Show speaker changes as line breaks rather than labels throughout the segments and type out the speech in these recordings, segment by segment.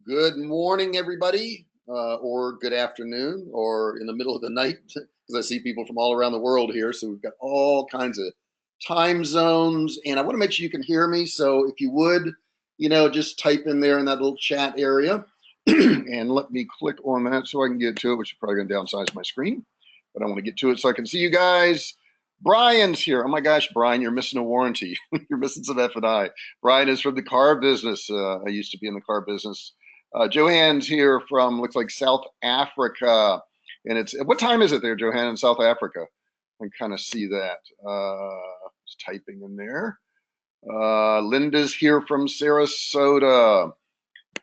Good morning, everybody, or good afternoon, or in the middle of the night, because I see people from all around the world here. So we've got all kinds of time zones, and I want to make sure you can hear me. So if you would, just type in there in that little chat area, and let me click on that so I can get to it, which is probably going to downsize my screen, but I want to get to it so I can see you guys. Brian's here. Oh my gosh, Brian, you're missing a warranty. You're missing some F&I. Brian is from the car business. I used to be in the car business. Johanne's here from, looks like South Africa. And what time is it there, Johanne, in South Africa? I can kind of see that. Just typing in there. Linda's here from Sarasota.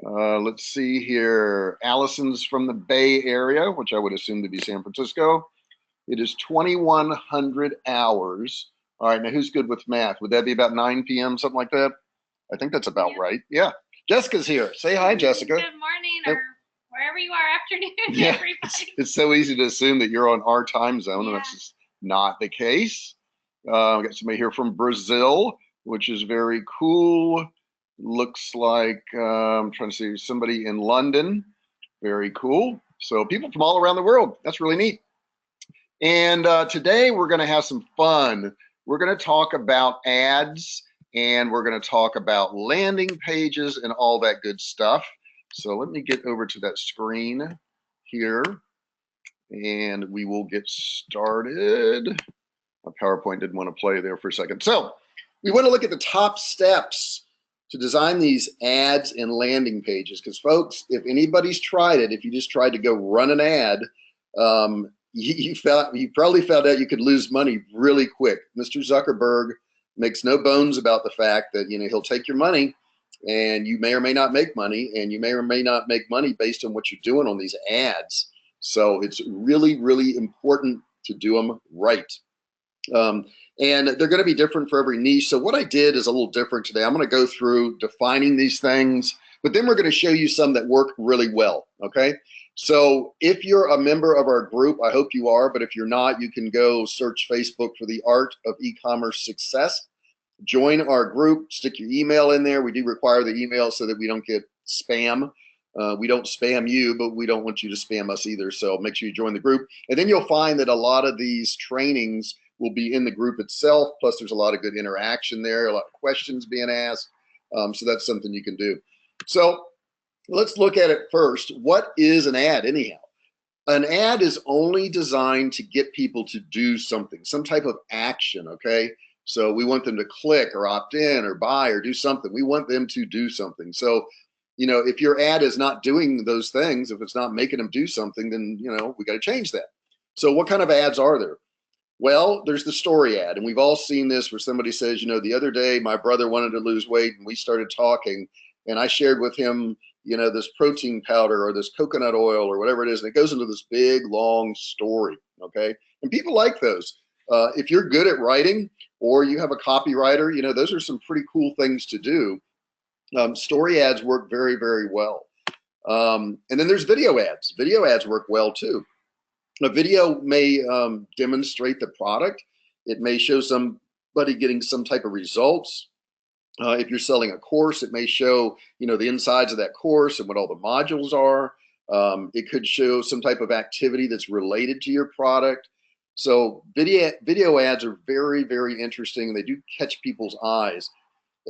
Let's see here. Allison's from the Bay Area, which I would assume to be San Francisco. It is 2,100 hours. All right, now who's good with math? Would that be about 9 p.m., something like that? I think that's about right. Yeah. Jessica's here. Say hi, Jessica.
Good morning, or wherever you are, afternoon,
yeah.
everybody.
It's so easy to assume that you're on our time zone, and that's just not the case. We got somebody here from Brazil, which is very cool. Looks like, I'm trying to see, somebody in London. Very cool. So people from all around the world. That's really neat. And today we're going to have some fun. We're going to talk about ads, and we're going to talk about landing pages and all that good stuff. So let me get over to that screen here, and we will get started. My PowerPoint didn't want to play there for a second. So we want to look at the top steps to design these ads and landing pages, because folks, if anybody's tried it, if you just tried to go run an ad, you probably found out you could lose money really quick. Mr. Zuckerberg makes no bones about the fact that he'll take your money, and you may or may not make money, and you may or may not make money based on what you're doing on these ads. So it's really, really important to do them right. And they're going to be different for every niche. So what I did is a little different today. I'm going to go through defining these things, but then we're going to show you some that work really well. Okay. So if you're a member of our group, I hope you are, but if you're not, you can go search Facebook for the Art of E-Commerce Success. Join our group, stick your email in there. We do require the email so that we don't get spam. We don't spam you, but we don't want you to spam us either. So make sure you join the group. And then you'll find that a lot of these trainings will be in the group itself. Plus there's a lot of good interaction there, a lot of questions being asked. So that's something you can do. So let's look at it first. What is an ad anyhow? An ad is only designed to get people to do something, some type of action, okay? So we want them to click or opt in or buy or do something. We want them to do something. So, if your ad is not doing those things, if it's not making them do something, then, we got to change that. So what kind of ads are there? Well, there's the story ad, and we've all seen this where somebody says, the other day my brother wanted to lose weight and we started talking, and I shared with him, this protein powder or this coconut oil or whatever it is, and it goes into this big, long story, okay? And people like those. If you're good at writing or you have a copywriter, those are some pretty cool things to do. Story ads work very, very well. And then there's video ads. Video ads work well too. A video may demonstrate the product. It may show somebody getting some type of results. If you're selling a course, it may show, the insides of that course and what all the modules are. It could show some type of activity that's related to your product. So video ads are very, very interesting. They do catch people's eyes.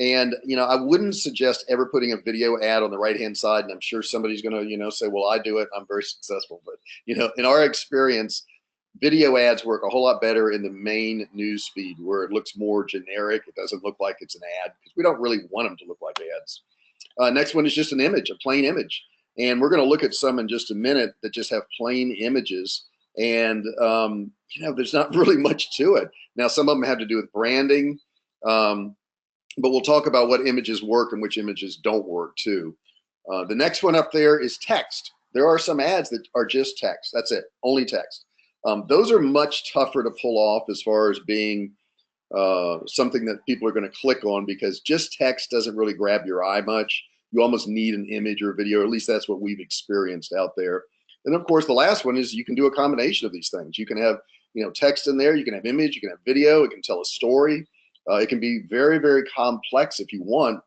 And, I wouldn't suggest ever putting a video ad on the right-hand side. And I'm sure somebody's going to, say, well, I do it, I'm very successful. But, in our experience, video ads work a whole lot better in the main news feed where it looks more generic. It doesn't look like it's an ad because we don't really want them to look like ads. Next one is just an image, a plain image. And we're going to look at some in just a minute that just have plain images. And, there's not really much to it. Now, some of them have to do with branding. But we'll talk about what images work and which images don't work too. The next one up there is text. There are some ads that are just text. That's it, only text. Those are much tougher to pull off as far as being something that people are going to click on, because just text doesn't really grab your eye much. You almost need an image or a video, or at least that's what we've experienced out there. And of course, the last one is you can do a combination of these things. You can have text in there, you can have image, you can have video, it can tell a story. It can be very, very complex if you want.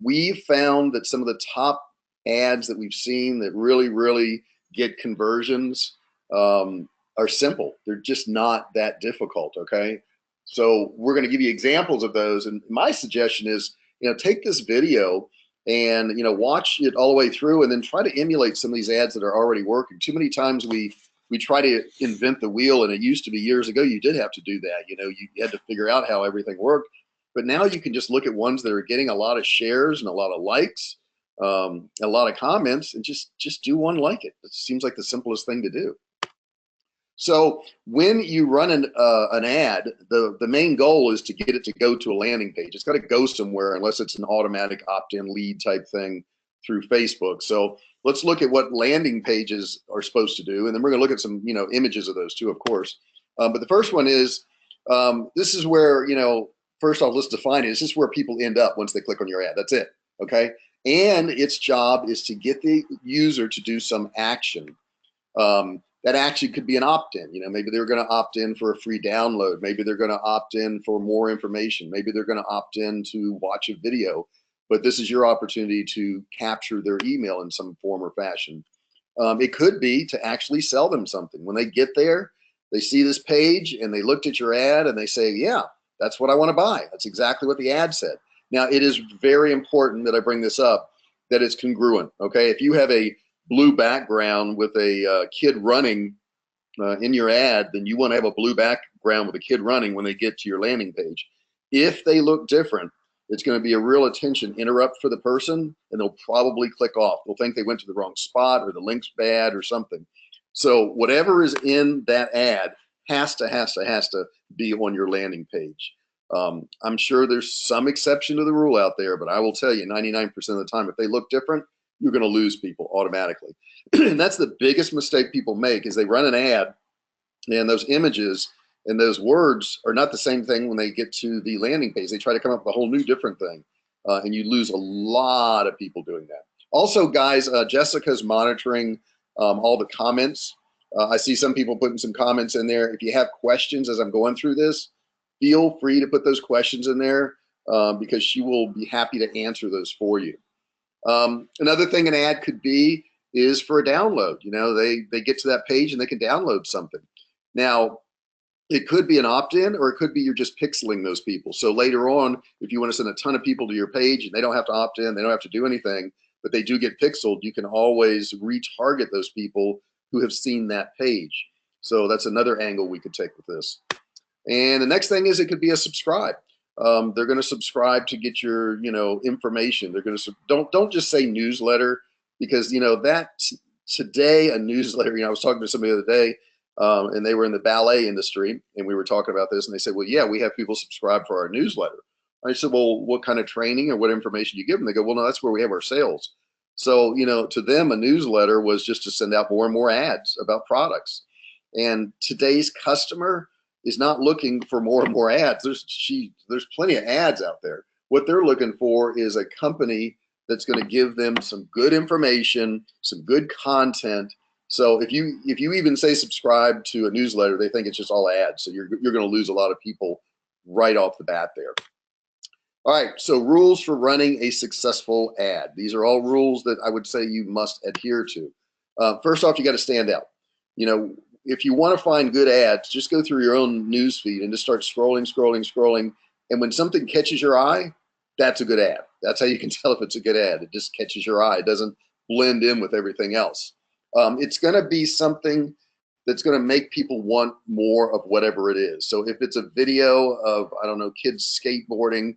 We found that some of the top ads that we've seen that really get conversions are simple. They're just not that difficult, okay? So we're going to give you examples of those. And my suggestion is, take this video and, watch it all the way through and then try to emulate some of these ads that are already working. Too many times we try to invent the wheel, and it used to be years ago, you did have to do that. You had to figure out how everything worked. But now you can just look at ones that are getting a lot of shares and a lot of likes, a lot of comments, and just do one like it. It seems like the simplest thing to do. So when you run an ad, the main goal is to get it to go to a landing page. It's got to go somewhere unless it's an automatic opt-in lead type thing through Facebook. So let's look at what landing pages are supposed to do. And then we're going to look at some, images of those too, of course. But the first one is, this is where, first off, let's define it. This is where people end up once they click on your ad. That's it. Okay. And its job is to get the user to do some action. That action could be an opt-in. Maybe they're going to opt in for a free download. Maybe they're going to opt in for more information. Maybe they're going to opt in to watch a video. But this is your opportunity to capture their email in some form or fashion. It could be to actually sell them something. When they get there, they see this page and they looked at your ad and they say, yeah, that's what I want to buy. That's exactly what the ad said. Now, it is very important that I bring this up, that it's congruent. Okay, if you have a blue background with a kid running in your ad, then you want to have a blue background with a kid running when they get to your landing page. If they look different, it's going to be a real attention interrupt for the person, and they'll probably click off. They'll think they went to the wrong spot, or the link's bad or something. So whatever is in that ad has to be on your landing page. I'm sure there's some exception to the rule out there, but I will tell you 99% of the time, if they look different, you're going to lose people automatically. And that's the biggest mistake people make, is they run an ad and those images and those words are not the same thing when they get to the landing page. They try to come up with a whole new different thing, and you lose a lot of people doing that. Also, guys, Jessica's monitoring all the comments. I see some people putting some comments in there. If you have questions as I'm going through this, feel free to put those questions in there, because she will be happy to answer those for you. Another thing an ad could be is for a download. They get to that page and they can download something. Now, it could be an opt-in, or it could be you're just pixeling those people. So later on, if you want to send a ton of people to your page and they don't have to opt in, they don't have to do anything, but they do get pixeled, you can always retarget those people who have seen that page. So that's another angle we could take with this. And the next thing is, it could be a subscribe. They're going to subscribe to get your, information. They're going to don't just say newsletter, because that today a newsletter. I was talking to somebody the other day, and they were in the ballet industry, and we were talking about this, and they said, well, yeah, we have people subscribe for our newsletter. I said, well, what kind of training or what information do you give them? They go, well, no, that's where we have our sales. So to them, a newsletter was just to send out more and more ads about products. And today's customer is not looking for more and more ads. There's plenty of ads out there. What they're looking for is a company that's going to give them some good information, some good content. So if you even say subscribe to a newsletter, they think it's just all ads. So you're going to lose a lot of people right off the bat there. All right, so rules for running a successful ad. These are all rules that I would say you must adhere to. First off, you got to stand out. If you want to find good ads, just go through your own news feed and just start scrolling. And when something catches your eye, that's a good ad. That's how you can tell if it's a good ad. It just catches your eye. It doesn't blend in with everything else. It's going to be something that's going to make people want more of whatever it is. So if it's a video of, I don't know, kids skateboarding,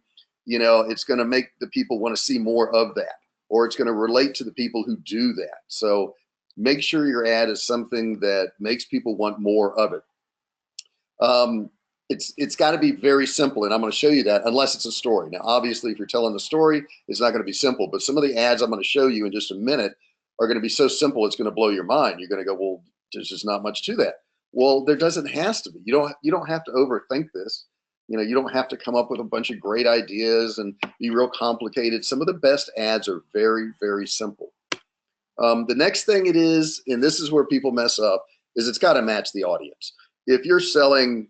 it's going to make the people want to see more of that, or it's going to relate to the people who do that. So make sure your ad is something that makes people want more of it. It's got to be very simple, and I'm going to show you that, unless it's a story. Now, obviously, if you're telling the story, it's not going to be simple, but some of the ads I'm going to show you in just a minute are going to be so simple, it's going to blow your mind. You're going to go, well, there's just not much to that. Well, there doesn't has to be. You don't have to overthink this. You don't have to come up with a bunch of great ideas and be real complicated. Some of the best ads are very, very simple. The next thing it is, and this is where people mess up, is it's got to match the audience. If you're selling,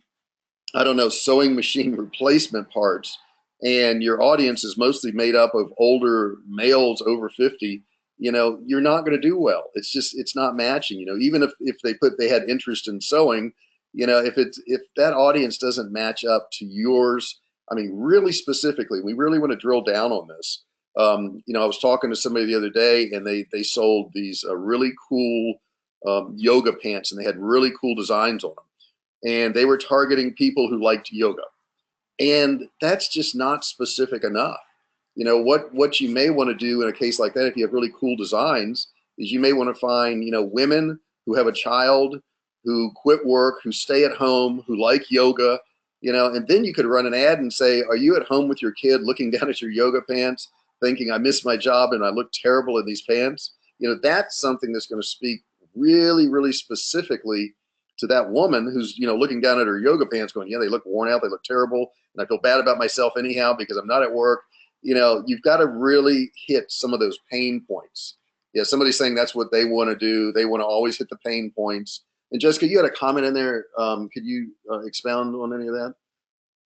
I don't know, sewing machine replacement parts, and your audience is mostly made up of older males over 50,
you know, you're not going to do well. It's just, it's not matching. You know, even if they had interest in sewing, you know, if that audience doesn't match up to yours, I mean, really specifically, we really want to drill down on this. You know, I was talking to somebody the other day, and they sold these really cool yoga pants, and they had really cool designs on them, and they were targeting people who liked yoga, and that's just not specific enough. You know, what you may want to do in a case like that, if you have really cool designs, is you may want to find, you know, women who have a child, who quit work, who stay at home, who like yoga, you know, and then you could run an ad and say, are you at home with your kid looking down at your yoga pants, thinking I missed my job and I look terrible in these pants? You know, that's something that's going to speak really, really specifically to that woman who's, you know, looking down at her yoga pants going, yeah, they look worn out, they look terrible, and I feel bad about myself anyhow because I'm not at work. You know, you've got to really hit some of those pain points. Yeah, somebody's saying that's what they want to do. They want to always hit the pain points. And Jessica, you had a comment in there. Could you expound on any of that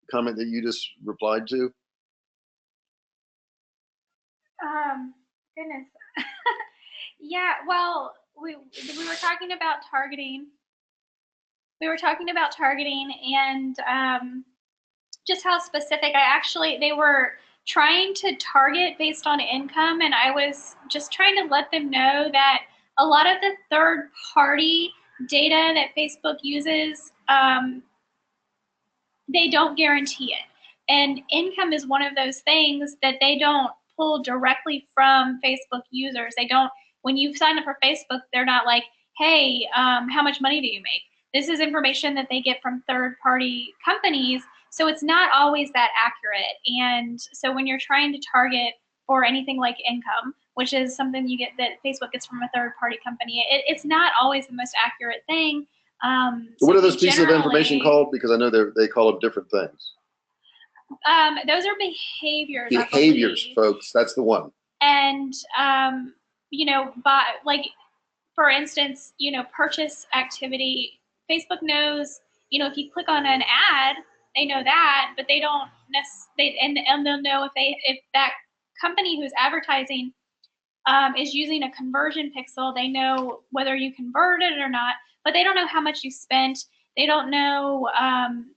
comment that you just replied to?
Goodness. Yeah, well, we were talking about targeting. We were talking about targeting and just how specific they were trying to target based on income, and I was just trying to let them know that a lot of the third-party data that Facebook uses, they don't guarantee it. And income is one of those things that they don't pull directly from Facebook users. They don't, when you sign up for Facebook, they're not like, hey, how much money do you make? This is information that they get from third-party companies, so it's not always that accurate. And so when you're trying to target for anything like income, which is something you get that Facebook gets from a third-party company, it's not always the most accurate thing.
What are those pieces of information called? Because I know they call them different things.
Those are behaviors.
Behaviors, folks. That's the one.
And you know, like, for instance, you know, purchase activity. Facebook knows, you know, if you click on an ad, they know that, but they don't necessarily, and they'll know if that company who's advertising is using a conversion pixel. They know whether you converted or not, but they don't know how much you spent. They don't know,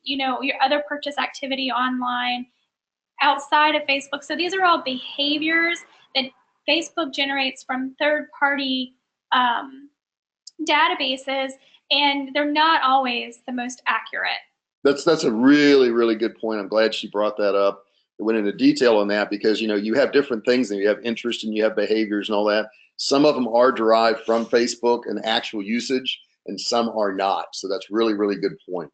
you know, your other purchase activity online outside of Facebook. So these are all behaviors that Facebook generates from third-party databases, and they're not always the most accurate.
That's a really, really good point. I'm glad she brought that up. It went into detail on that because, you know, you have different things, and you have interest and you have behaviors and all that. Some of them are derived from Facebook and actual usage, and some are not. So that's really, really good point.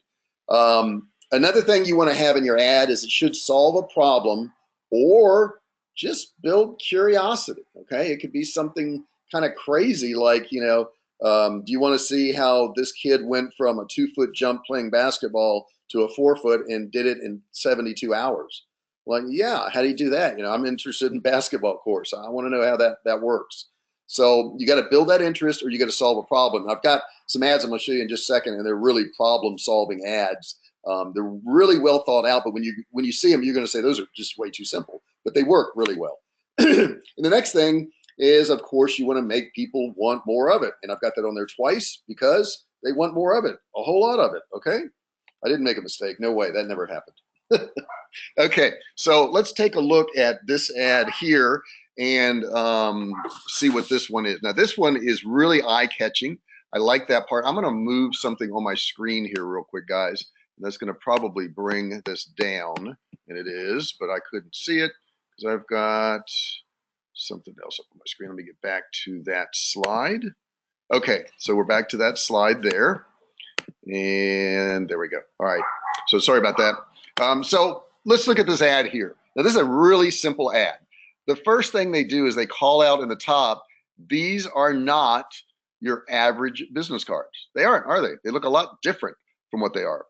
Another thing you want to have in your ad is it should solve a problem or just build curiosity. Okay, it could be something kind of crazy like, you know, do you want to see how this kid went from a 2-foot jump playing basketball to a 4-foot and did it in 72 hours? Well, yeah, how do you do that? You know, I'm interested in basketball course. I want to know how that works. So you got to build that interest, or you got to solve a problem. I've got some ads I'm going to show you in just a second, and they're really problem-solving ads. They're really well thought out, but when you see them, you're going to say those are just way too simple, but they work really well. And the next thing is, of course, you want to make people want more of it. And I've got that on there twice because they want more of it, a whole lot of it. Okay, I didn't make a mistake. No way, that never happened. Okay, so let's take a look at this ad here and see what this one is. Now, this one is really eye-catching. I like that part. I'm going to move something on my screen here real quick, guys. That's going to probably bring this down, and it is, but I couldn't see it because I've got something else up on my screen. Let me get back to that slide. Okay, so we're back to that slide there, and there we go. All right, so sorry about that. So let's look at this ad here. Now, this is a really simple ad. The first thing they do is they call out in the top, these are not your average business cards. They aren't, are they? They look a lot different from what they are.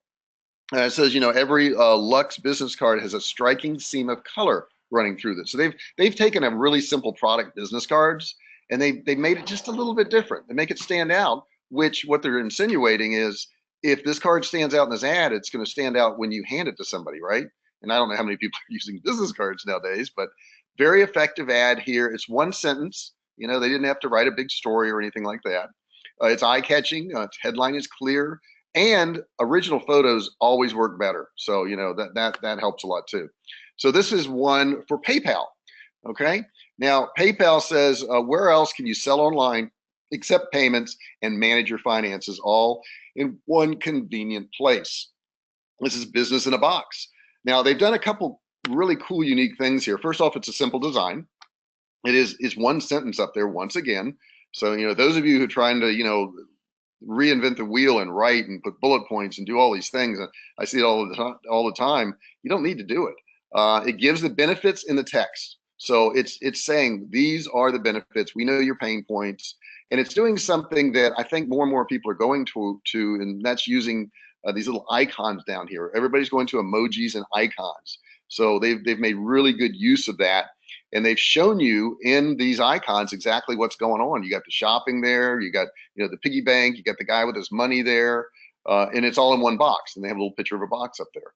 It says, you know, every Lux business card has a striking seam of color running through this. So they've taken a really simple product, business cards, and they made it just a little bit different. They make it stand out, which what they're insinuating is if this card stands out in this ad, it's going to stand out when you hand it to somebody, right? And I don't know how many people are using business cards nowadays, but very effective ad here. It's one sentence.
You know, they didn't have to write a big story or anything like that. It's eye-catching. Its headline is clear, and original photos always work better. So you know that helps a lot too. So this is one for PayPal. Okay. Now PayPal says, where else can you sell online, accept payments, and manage your finances all in one convenient place? This is business in a box. Now they've done a couple really cool, unique things here. First off, it's a simple design. It's one sentence up there once again. So, you know, those of you who are trying to, you know, reinvent the wheel and write and put bullet points and do all these things, and I see it all the time, you don't need to do it. It gives the benefits in the text. So it's saying these are the benefits. We know your pain points, and it's doing something that I think more and more people are going to, and that's using these little icons down here. Everybody's going to emojis and icons. So they've made really good use of that. And they've shown you in these icons exactly what's going on. You got the shopping there, you got, you know, the piggy bank, you got the guy with his money there, and it's all in one box. And they have a little picture of a box up there.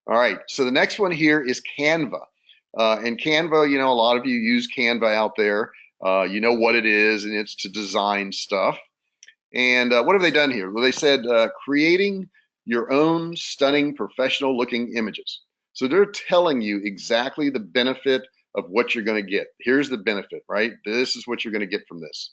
All right, so the next one here is Canva. And Canva, you know, a lot of you use Canva out there. You know what it is, and it's to design stuff. And what have they done here? Well, they said creating your own stunning professional looking images. So they're telling you exactly the benefit of what you're going to get. Here's the benefit, right? This is what you're going to get from this.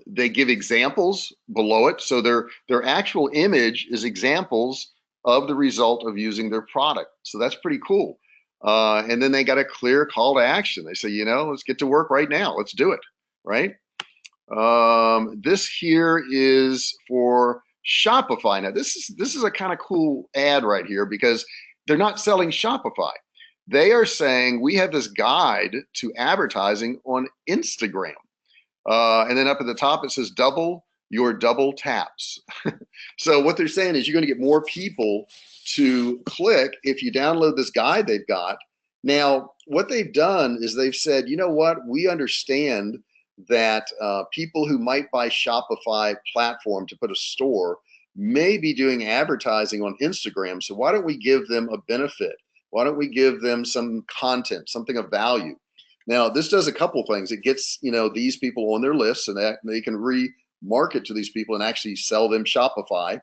They give examples below it. So their actual image is examples of the result of using their product. So that's pretty cool. And then they got a clear call to action. They say, you know, let's get to work right now. Let's do it, right? This here is for Shopify. Now this is a kind of cool ad right here because they're not selling Shopify. They are saying we have this guide to advertising on Instagram. And then up at the top, it says double your double taps. So what they're saying is you're going to get more people to click if you download this guide they've got. Now, what they've done is they've said, you know what, we understand that people who might buy Shopify platform to put a store may be doing advertising on Instagram. So why don't we give them a benefit? Why don't we give them some content, something of value? Now, this does a couple things. It gets, you know, these people on their lists, and that they can re-market to these people and actually sell them Shopify.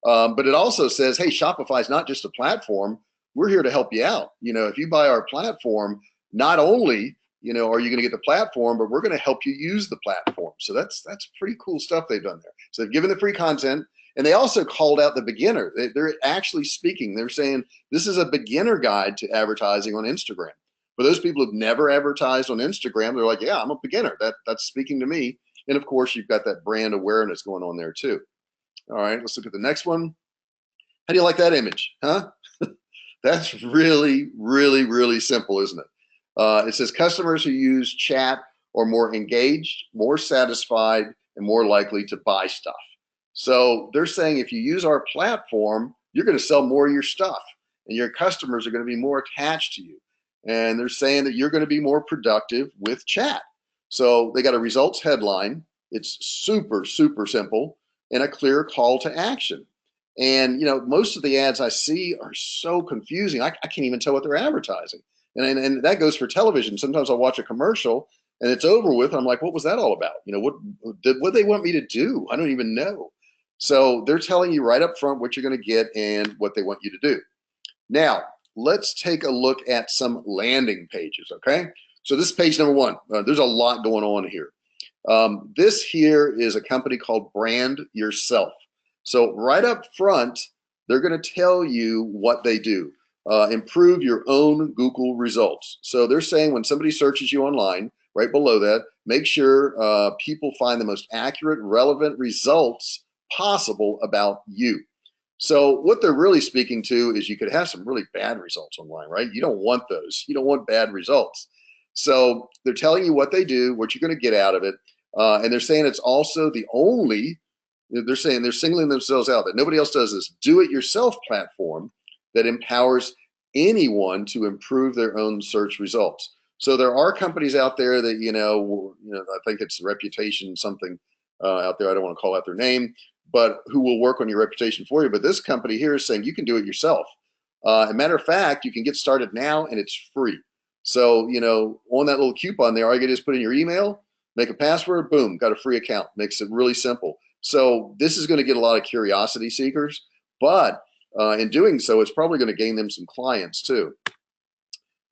But it also says, hey, Shopify is not just a platform. We're here to help you out. You know, if you buy our platform, not only, you know, are you going to get the platform, but we're going to help you use the platform. So that's pretty cool stuff they've done there. So they've given the free content. And they also called out the beginner. They're actually speaking. They're saying this is a beginner guide to advertising on Instagram. For those people who've never advertised on Instagram, they're like, yeah, I'm a beginner. That's speaking to me. And of course, you've got that brand awareness going on there too. All right, let's look at the next one. How do you like that image, huh? That's really, really, really simple, isn't it? It says customers who use chat are more engaged, more satisfied, and more likely to buy stuff. So they're saying if you use our platform, you're going to sell more of your stuff and your customers are going to be more attached to you. And they're saying that you're going to be more productive with chat. So they got a results headline. It's super, super simple and a clear call to action. And, you know, most of the ads I see are so confusing. I can't even tell what they're advertising. And that goes for television. Sometimes I'll watch a commercial and it's over with. I'm like, what was that all about? You know, what do they want me to do? I don't even know. So they're telling you right up front what you're going to get and what they want you to do. Now, let's take a look at some landing pages, okay? So this is page number one. There's a lot going on here. This here is a company called Brand Yourself. So right up front, they're going to tell you what they do. Improve your own Google results. So they're saying when somebody searches you online, right below that, make sure people find the most accurate, relevant results possible about you. So what they're really speaking to is you could have some really bad results online, right? You don't want those. You don't want bad results. So they're telling you what they do, what you're going to get out of it. And they're saying it's also the only, they're saying they're singling themselves out, that nobody else does this do-it-yourself platform that empowers anyone to improve their own search results. So there are companies out there that, you know, I think it's Reputation something out there. I don't want to call out their name, but who will work on your reputation for you. But this company here is saying you can do it yourself. As a matter of fact, you can get started now and it's free.
So, you know, on that little coupon there, all you can do is put in your email, make a password, boom, got a free account. Makes it really simple. So this is going to get a lot of curiosity seekers, but in doing so, it's probably going to gain them some clients too.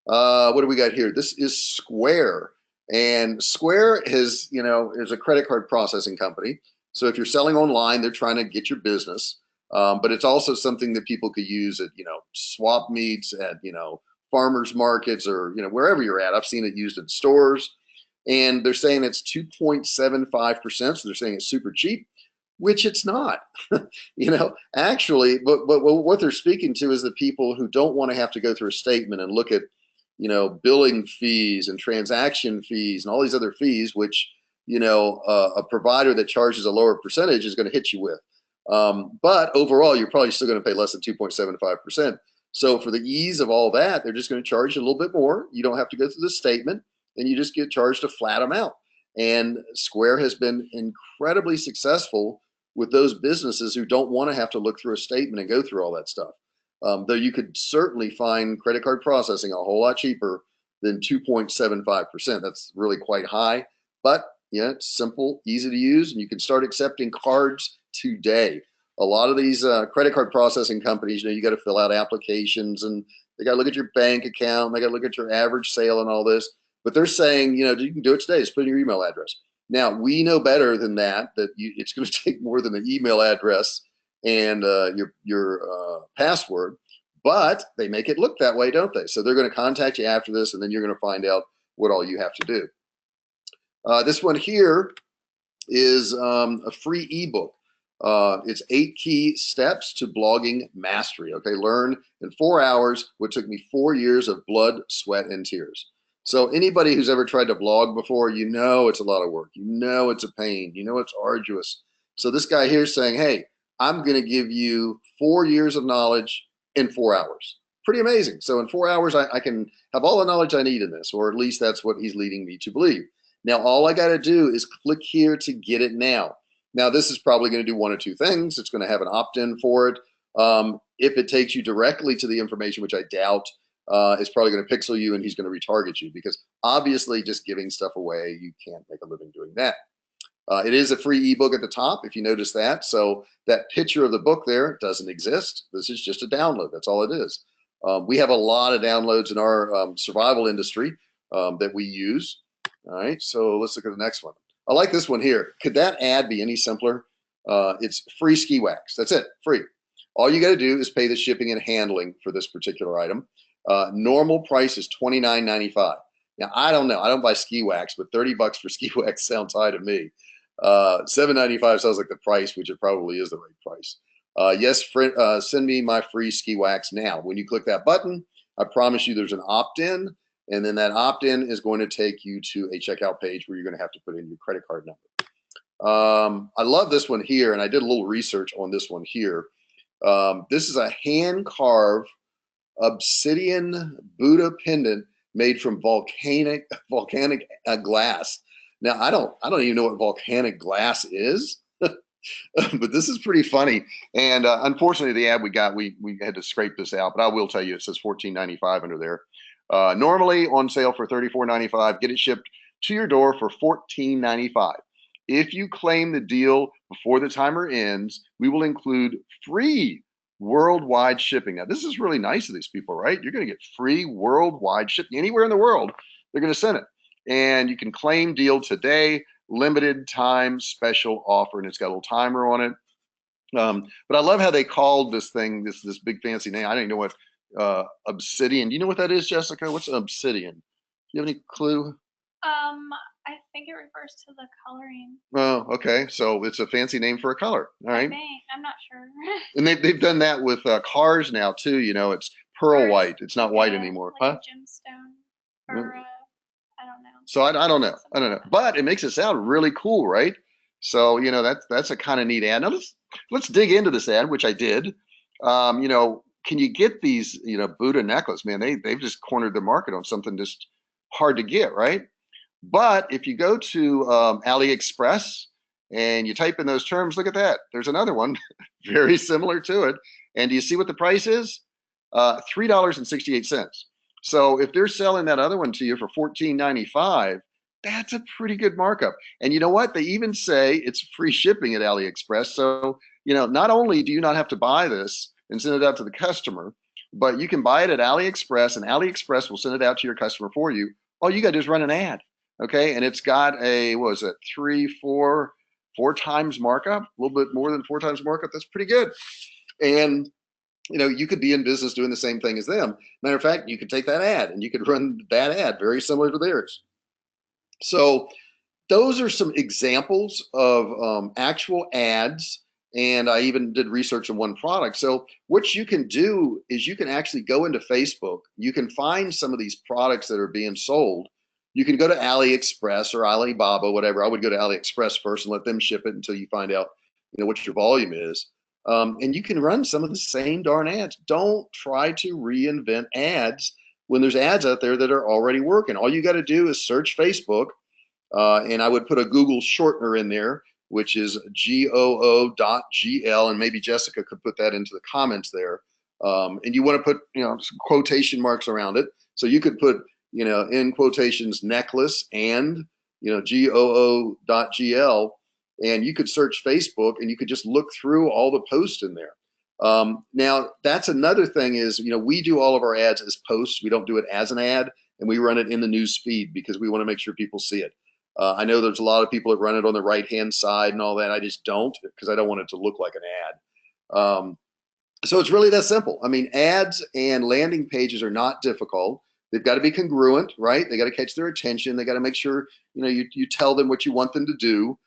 What do we got here? This is Square, and Square is, you know, is a credit card processing company. So if you're selling online, they're trying to get your business, but it's also something that people could use at, you know, swap meets, at, you know, farmers markets, or, you know, wherever you're at. I've seen it used in stores, and they're saying it's 2.75%. So they're saying it's super cheap, which it's not. You know, actually, but what they're speaking to is the people who don't want to have to go through a statement and look at, you know, billing fees and transaction fees and all these other fees, which, you know, a provider that charges a lower percentage is going to hit you with. But overall, you're probably still going to pay less than 2.75%. So for the ease of all that, they're just going to charge you a little bit more. You don't have to go through the statement, and you just get charged a flat amount. And Square has been incredibly successful with those businesses who don't want to have to look through a statement and go through all that stuff. Though you could certainly find credit card processing a whole lot cheaper than 2.75%. That's really quite high, but yeah, it's simple, easy to use, and you can start accepting cards today. A lot of these credit card processing companies, you know, you got to fill out applications, and they got to look at your bank account, they got to look at your average sale and all this. But they're saying, you know, you can do it today. Just put in your email address. Now, we know better than that, it's going to take more than an email address and your password, but they make it look that way, don't they? So they're going to contact you after this, and then you're going to find out what all you have to do. This one here is a free ebook. It's 8 key steps to blogging mastery. Okay, learn in 4 hours what took me 4 years of blood, sweat, and tears. So anybody who's ever tried to blog before, you know it's a lot of work. You know it's a pain. You know it's arduous. So this guy here is saying, hey, I'm going to give you 4 years of knowledge in 4 hours. Pretty amazing. So in 4 hours, I can have all the knowledge I need in this, or at least that's what he's leading me to believe. Now, all I got to do is click here to get it now. Now, this is probably going to do one or two things. It's going to have an opt-in for it. If it takes you directly to the information, which I doubt, it's probably going to pixel you, and he's going to retarget you, because obviously just giving stuff away, you can't make a living doing that. It is a free ebook at the top, if you notice that. So that picture of the book there doesn't exist. This is just a download. That's all it is. We have a lot of downloads in our survival industry that we use. All right, so let's look at the next one. I like this one here. Could that ad be any simpler? It's free ski wax. That's it, free. All you got to do is pay the shipping and handling for this particular item. Normal price is $29.95. Now, I don't know. I don't buy ski wax, but $30 for ski wax sounds high to me. $7.95 sounds like the price, which it probably is the right price. Yes, send me my free ski wax now. When you click that button, I promise you there's an opt-in, and then that opt-in is going to take you to a checkout page where you're going to have to put in your credit card number. I love this one here, and I did a little research on this one here. This is a hand-carved Obsidian Buddha pendant made from volcanic glass. Now, I don't even know what volcanic glass is, but this is pretty funny. And unfortunately, the ad we got, we had to scrape this out. But I will tell you, it says $14.95 under there. Normally on sale for $34.95. Get it shipped to your door for $14.95. If you claim the deal before the timer ends, we will include free worldwide shipping. Now, this is really nice of these people, right? You're going to get free worldwide shipping anywhere in the world. They're going to send it, and you can claim deal today, limited time special offer, and it's got a little timer on it. But I love how they called this thing this big fancy name. I don't even know what Obsidian. Do you know what that is, Jessica? What's Obsidian? Do you have any clue?
I think it refers to the coloring.
Oh, okay. So it's a fancy name for a color. All right.
I'm not sure.
And they've done that with cars now too. You know, it's pearl white. It's not white anymore.
Like a gemstone, or I don't know.
So I don't know. I don't know. But it makes it sound really cool, right? So, you know, that's a kind of neat ad. Now let's dig into this ad, which I did. You know, can you get these, you know, Buddha necklace, man? They've just cornered the market on something just hard to get, right? But if you go to Aliexpress and you type in those terms, look at that. There's another one very similar to it. And do you see what the price is? $3.68. So if they're selling that other one to you for $14.95, that's a pretty good markup. And you know what? They even say it's free shipping at AliExpress. So, not only do you not have to buy this and send it out to the customer, but you can buy it at AliExpress and AliExpress will send it out to your customer for you. All you got to do is run an ad. Okay. And it's got a, what was it, four times markup, a little bit more than 4 times markup. That's pretty good. And you could be in business doing the same thing as them. Matter of fact, you could take that ad and you could run that ad very similar to theirs. So those are some examples of actual ads. And I even did research on one product. So what you can do is you can actually go into Facebook. You can find some of these products that are being sold. You can go to AliExpress or Alibaba, whatever. I would go to AliExpress first and let them ship it until you find out, what your volume is. And you can run some of the same darn ads. Don't try to reinvent ads when there's ads out there that are already working. All you got to do is search Facebook, and I would put a Google shortener in there, which is GOO.GL, and maybe Jessica could put that into the comments there. And you want to put, some quotation marks around it. So you could put, in quotations, necklace and, GOO.GL, and you could search Facebook and you could just look through all the posts in there. Now, that's another thing is, we do all of our ads as posts. We don't do it as an ad, and we run it in the news feed because we want to make sure people see it. I know there's a lot of people that run it on the right-hand side and all that. I just don't because I don't want it to look like an ad. So it's really that simple. I mean, ads and landing pages are not difficult. They've got to be congruent, right? They got to catch their attention. They got to make sure, you tell them what you want them to do.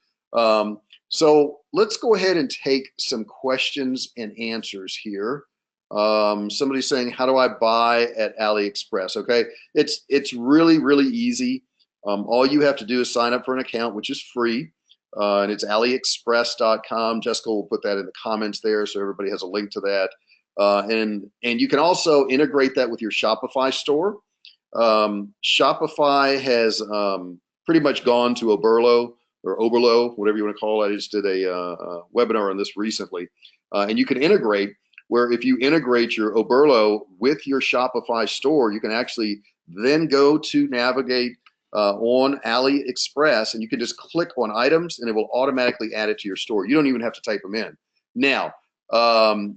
So let's go ahead and take some questions and answers here. Somebody's saying, how do I buy at AliExpress? Okay, it's really, really easy. All you have to do is sign up for an account, which is free, and it's aliexpress.com. Jessica will put that in the comments there, so everybody has a link to that. And you can also integrate that with your Shopify store. Shopify has pretty much gone to Oberlo, whatever you want to call it. I just did a webinar on this recently. And you can integrate where if you integrate your Oberlo with your Shopify store, you can actually then go to navigate on AliExpress, and you can just click on items and it will automatically add it to your store. You don't even have to type them in. Now,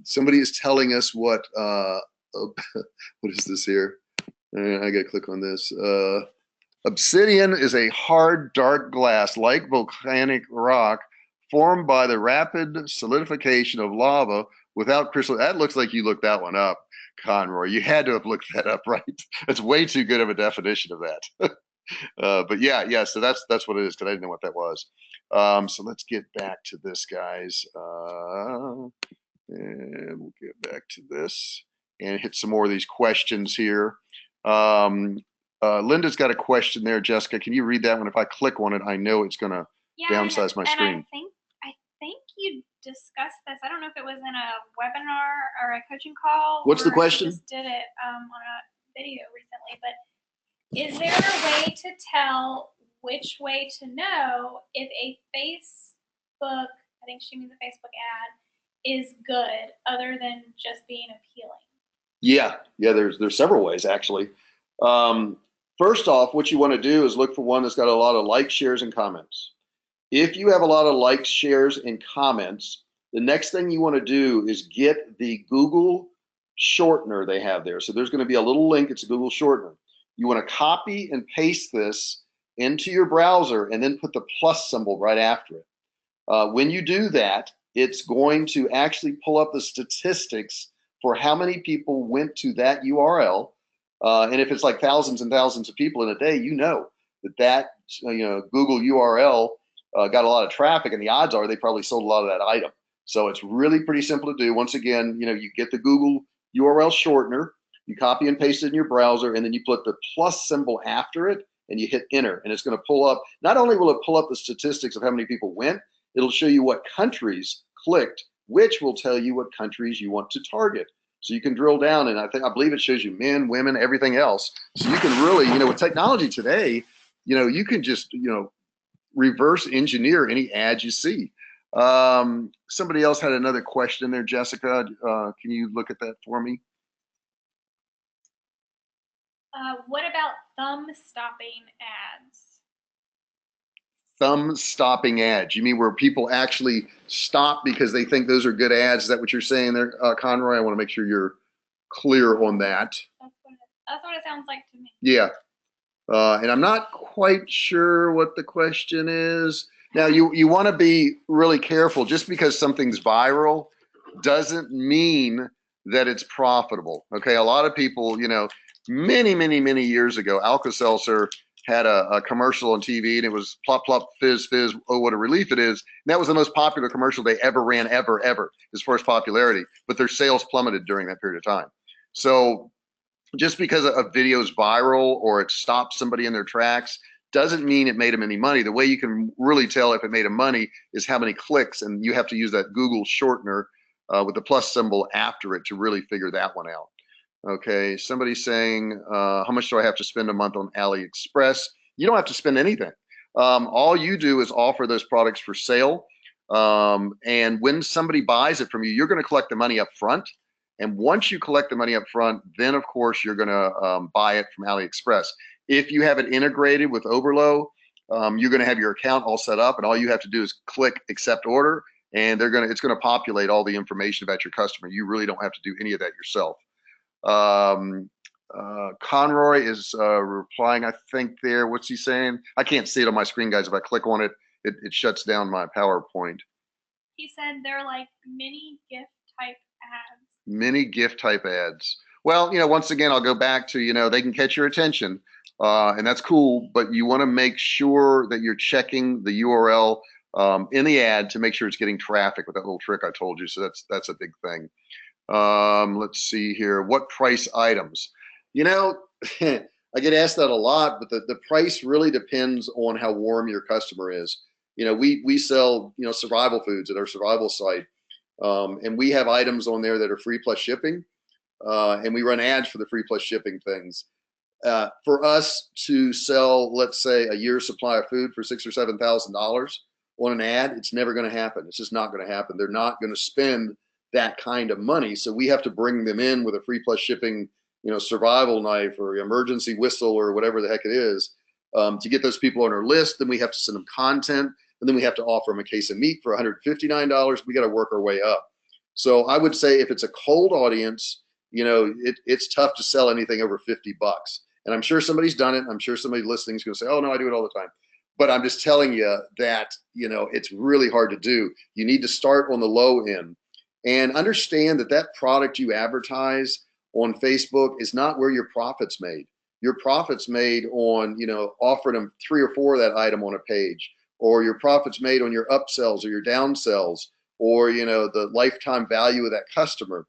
somebody is telling us what is this here? I gotta click on this. Obsidian is a hard, dark glass like volcanic rock formed by the rapid solidification of lava without crystal. That looks like you looked that one up, Conroy. You had to have looked that up, right? That's way too good of a definition of that. But yeah, so that's what it is, because I didn't know what that was. So let's get back to this, guys. And we'll get back to this and hit some more of these questions here. Linda's got a question there. Jessica, can you read that one? If I click on it, I know it's going to downsize my screen.
I think you discussed this. I don't know if it was in a webinar or a coaching call.
What's the question?
You just did it on a video recently, but is there a way to tell which way to know if a Facebook, I think she means a Facebook ad, is good other than just being appealing?
Yeah, there's several ways actually. First off, what you want to do is look for one that's got a lot of likes, shares, and comments. If you have a lot of likes, shares, and comments, the next thing you want to do is get the Google shortener they have there. So there's going to be a little link. It's a Google shortener. You want to copy and paste this into your browser and then put the plus symbol right after it. When you do that, it's going to actually pull up the statistics for how many people went to that URL. And if it's like thousands and thousands of people in a day, that Google URL got a lot of traffic, and the odds are they probably sold a lot of that item. So it's really pretty simple to do. Once again, you get the Google URL shortener, you copy and paste it in your browser, and then you put the plus symbol after it, and you hit enter, and it's going to pull up. Not only will it pull up the statistics of how many people went, it'll show you what countries clicked, which will tell you what countries you want to target. So you can drill down, and I believe it shows you men, women, everything else. So you can really, with technology today, you can just, reverse engineer any ad you see. Somebody else had another question there, Jessica. Can you look at that for me?
What about thumb stopping ads?
Thumb stopping ads. You mean where people actually stop because they think those are good ads? Is that what you're saying there, Conroy? I want to make sure you're clear on that.
That's what it sounds like to me.
Yeah. And I'm not quite sure what the question is. Now, you want to be really careful. Just because something's viral doesn't mean that it's profitable. Okay, a lot of people, many years ago, Alka-Seltzer had a commercial on TV, and it was plop, plop, fizz, fizz, oh, what a relief it is. And that was the most popular commercial they ever ran, ever, as far as popularity. But their sales plummeted during that period of time. So just because a video is viral or it stops somebody in their tracks doesn't mean it made them any money. The way you can really tell if it made them money is how many clicks, and you have to use that Google shortener with the plus symbol after it to really figure that one out. Okay, somebody's saying, how much do I have to spend a month on Aliexpress? You don't have to spend anything. All you do is offer those products for sale. And when somebody buys it from you, you're going to collect the money up front. And once you collect the money up front, then of course you're going to buy it from Aliexpress. If you have it integrated with Overlow, you're going to have your account all set up, and all you have to do is click accept order, and it's going to populate all the information about your customer. You really don't have to do any of that yourself. Conroy is replying, I think there. What's he saying? I can't see it on my screen, guys. If I click on it, it shuts down my PowerPoint.
He said they're like mini gift type ads.
Mini gift type ads. Well, once again, I'll go back to, they can catch your attention, and that's cool, but you want to make sure that you're checking the URL in the ad to make sure it's getting traffic with that little trick I told you. So that's a big thing. Let's see here. What price items? I get asked that a lot, but the price really depends on how warm your customer is. We sell, survival foods at our survival site. And we have items on there that are free plus shipping, and we run ads for the free plus shipping things. For us to sell, let's say, a year's supply of food for $6,000 or $7,000 on an ad, it's never going to happen. It's just not going to happen. They're not going to spend that kind of money. So we have to bring them in with a free plus shipping, survival knife or emergency whistle or whatever the heck it is, to get those people on our list. Then we have to send them content. And then we have to offer them a case of meat for $159. We got to work our way up. So I would say if it's a cold audience, it's tough to sell anything over $50. And I'm sure somebody's done it. I'm sure somebody listening is going to say, oh, no, I do it all the time. But I'm just telling you that, it's really hard to do. You need to start on the low end and understand that product you advertise on Facebook is not where your profit's made. Your profit's made on, offering them 3 or 4 of that item on a page, or your profit's made on your upsells or your downsells, or, the lifetime value of that customer.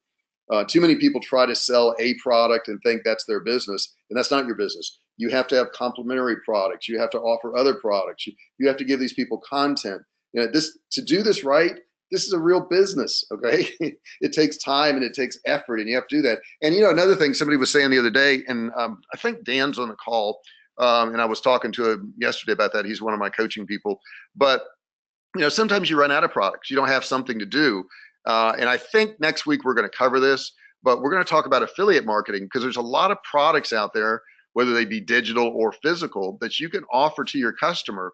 Too many people try to sell a product and think that's their business, and that's not your business. You have to have complementary products. You have to offer other products. You have to give these people content. To do this right, this is a real business, okay? It takes time and it takes effort, and you have to do that. And, another thing somebody was saying the other day, and I think Dan's on the call, and I was talking to him yesterday about that. He's one of my coaching people. But, sometimes you run out of products. You don't have something to do. And I think next week we're going to cover this, but we're going to talk about affiliate marketing, because there's a lot of products out there, whether they be digital or physical, that you can offer to your customer.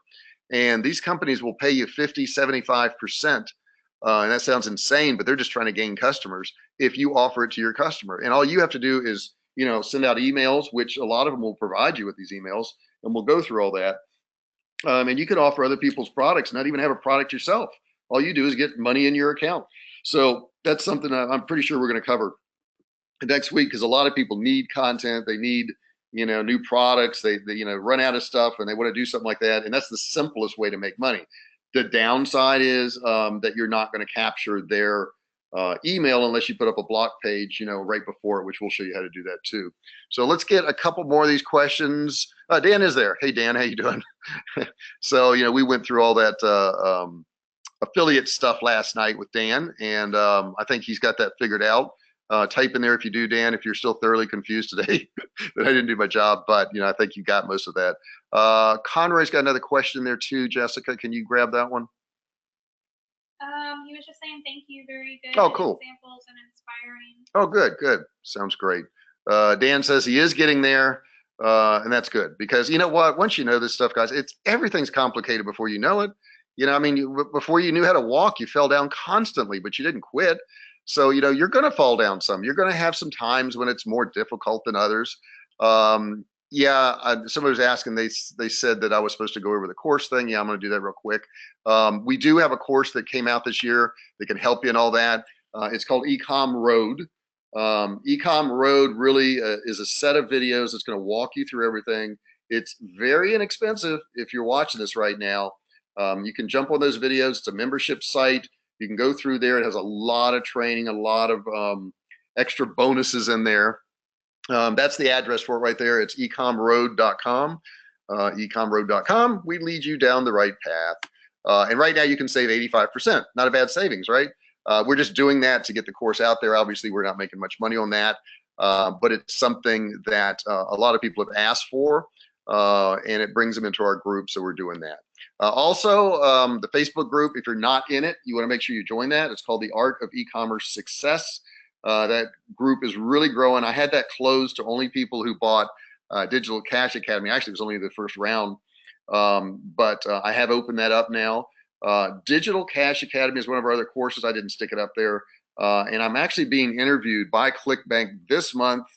And these companies will pay you 50, 75%. And that sounds insane, but they're just trying to gain customers if you offer it to your customer. And all you have to do is, send out emails, which a lot of them will provide you with these emails, and we'll go through all that. And you can offer other people's products, not even have a product yourself. All you do is get money in your account. So that's something I'm pretty sure we're going to cover next week, because a lot of people need content. They need, new products. They run out of stuff, and they want to do something like that. And that's the simplest way to make money. The downside is that you're not going to capture their email unless you put up a block page, right before it, which we'll show you how to do that too. So let's get a couple more of these questions. Dan is there. Hey, Dan, how you doing? So, we went through all that affiliate stuff last night with Dan, and I think he's got that figured out. Type in there if you do, Dan, if you're still thoroughly confused today that I didn't do my job, but I think you got most of that. Conroy's got another question there too. Jessica, can you grab that one?
He was just saying thank you, very good.
Oh, cool.
Examples and inspiring.
Oh, good. Sounds great. Dan says he is getting there.
And that's good because you know what? Once you know this stuff, guys, everything's complicated before you know it. You know, I mean, before you knew how to walk, you fell down constantly, but you didn't quit. So, you know, you're going to fall down some. You're going to have some times when it's more difficult than others. Yeah, somebody was asking, they said that I was supposed to go over the course thing. Yeah, I'm going to do that real quick. We do have a course that came out this year that can help you in all that. It's called Ecom Road. Ecom Road really is a set of videos that's going to walk you through everything. It's very inexpensive if you're watching this right now. You can jump on those videos. It's a membership site. You can go through there. It has a lot of training, a lot of extra bonuses in there. That's the address for it right there. It's ecomroad.com. Ecomroad.com. We lead you down the right path. And right now you can save 85%. Not a bad savings, right? We're just doing that to get the course out there. Obviously, we're not making much money on that, but it's something that a lot of people have asked for, and it brings them into our group, so we're doing that. Also, the Facebook group, if you're not in it, you want to make sure you join that. It's called the Art of E-commerce Success. That group is really growing. I had that closed to only people who bought Digital Cash Academy. Actually, it was only the first round, but I have opened that up now. Digital Cash Academy is one of our other courses. I didn't stick it up there. And I'm actually being interviewed by ClickBank this month.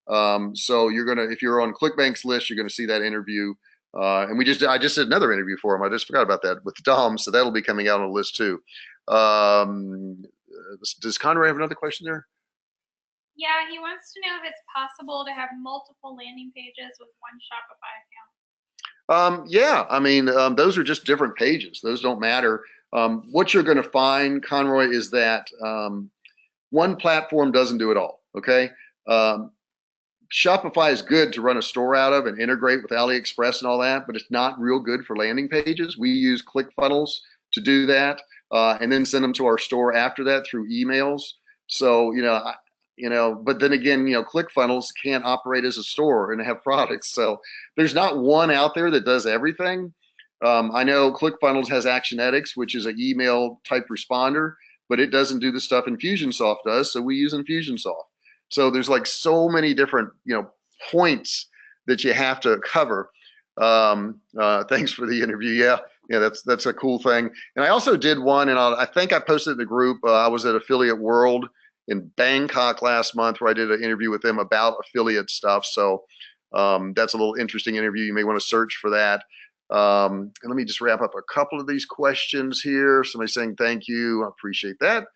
So if you're on ClickBank's list, you're gonna see that interview. And I just did another interview for him. I just forgot about that with Dom. So that'll be coming out on the list too. Does Conrad have another question there?
Yeah, he wants to know if it's possible to have multiple landing pages with one Shopify account.
Yeah, I mean, those are just different pages. Those don't matter. What you're going to find, Conroy, is that one platform doesn't do it all, okay? Shopify is good to run a store out of and integrate with Aliexpress and all that, but it's not real good for landing pages. We use ClickFunnels to do that, and then send them to our store after that through emails. So, but then again, ClickFunnels can't operate as a store and have products. So there's not one out there that does everything. I know ClickFunnels has Actionetics, which is an email type responder, but it doesn't do the stuff Infusionsoft does. So we use Infusionsoft. So there's like so many different, points that you have to cover. Thanks for the interview. Yeah, that's a cool thing. And I also did one, and I think I posted in the group. I was at Affiliate World in Bangkok last month where I did an interview with them about affiliate stuff. So that's a little interesting interview. You may want to search for that. And let me just wrap up a couple of these questions here. Somebody saying thank you. I appreciate that.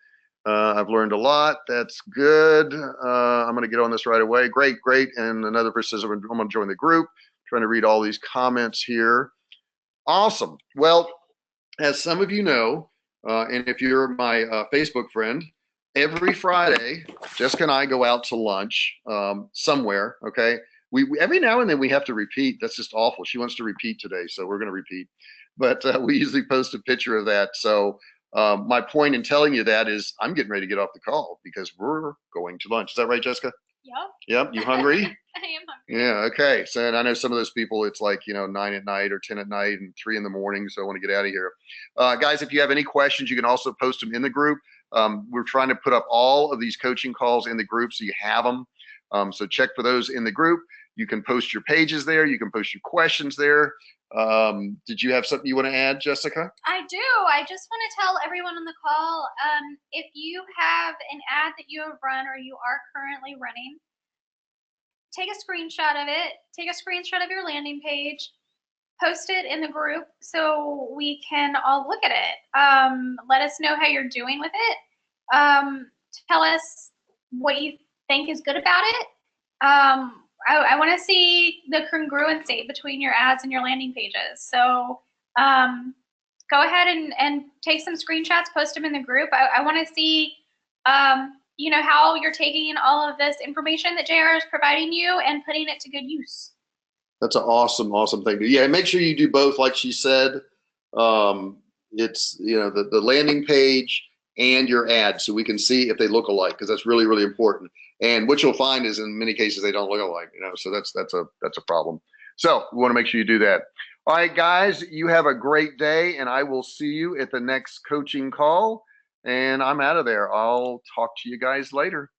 I've learned a lot. That's good. I'm going to get on this right away. Great. And another person says, I'm going to join the group. Trying to read all these comments here. Awesome. Well, as some of you know, and if you're my Facebook friend, every Friday, Jessica and I go out to lunch somewhere, okay? We every now and then we have to repeat. That's just awful. She wants to repeat today, so we're going to repeat. But we usually post a picture of that. So my point in telling you that is I'm getting ready to get off the call because we're going to lunch. Is that right, Jessica?
Yep.
You hungry?
I am hungry.
Yeah, okay. So and I know some of those people, it's like, 9 at night or 10 at night and 3 in the morning. So I want to get out of here. Guys, if you have any questions, you can also post them in the group. We're trying to put up all of these coaching calls in the group so you have them. So check for those in the group. You can post your pages there. You can post your questions there. Did you have something you want to add, Jessica?
I do. I just want to tell everyone on the call, if you have an ad that you have run or you are currently running, take a screenshot of it. Take a screenshot of your landing page. Post it in the group so we can all look at it. Let us know how you're doing with it. Tell us what you think is good about it. I want to see the congruency between your ads and your landing pages. So go ahead and take some screenshots, post them in the group. I want to see how you're taking all of this information that JR is providing you and putting it to good use.
That's an awesome thing. Yeah, make sure you do both, like she said. It's the landing page and your ad, so we can see if they look alike, because that's really, really important. And what you'll find is in many cases they don't look alike, so that's a problem. So we want to make sure you do that. All right, guys, you have a great day, and I will see you at the next coaching call. And I'm out of there. I'll talk to you guys later.